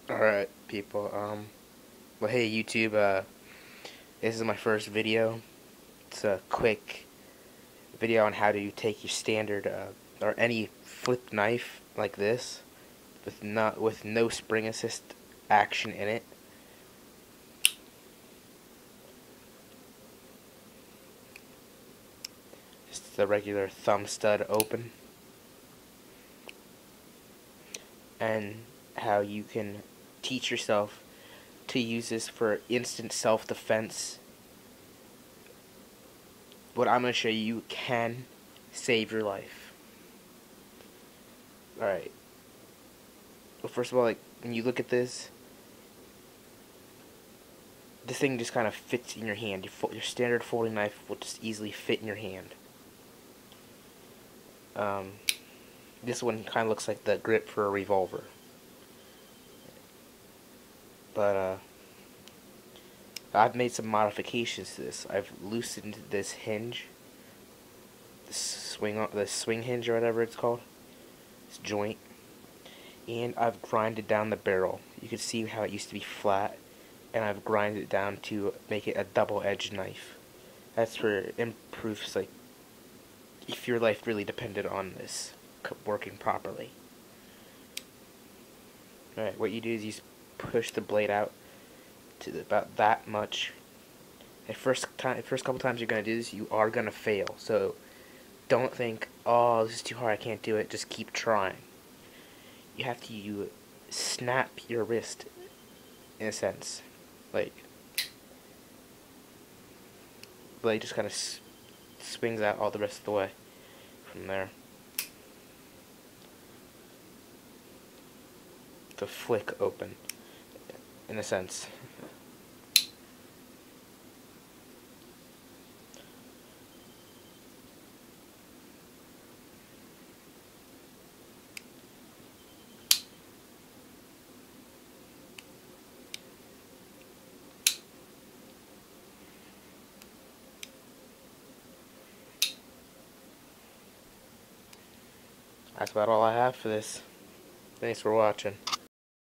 Alright, people, well, hey, YouTube, this is my first video. It's a quick video on how to take your standard, or any flip knife like this, with no spring assist action in it. Just the regular thumb stud open. And how you can teach yourself to use this for instant self-defense. What I'm going to show you can save your life. Alright. Well, first of all, like, when you look at this thing just kind of fits in your hand. Your standard folding knife will just easily fit in your hand. This one kind of looks like the grip for a revolver. But, I've made some modifications to this. I've loosened this hinge. The swing hinge or whatever it's called. This joint. And I've grinded down the barrel. You can see how it used to be flat. And I've grinded it down to make it a double-edged knife. That's for improves, like, if your life really depended on this working properly. Alright, what you do is you push the blade out to about that much. First couple times you're gonna do this, you are gonna fail. So don't think, oh, this is too hard, I can't do it. Just keep trying. You have to snap your wrist, in a sense. Like, blade just kind of swings out all the rest of the way from there. To flick open, in a sense. That's about all I have for this. Thanks for watching.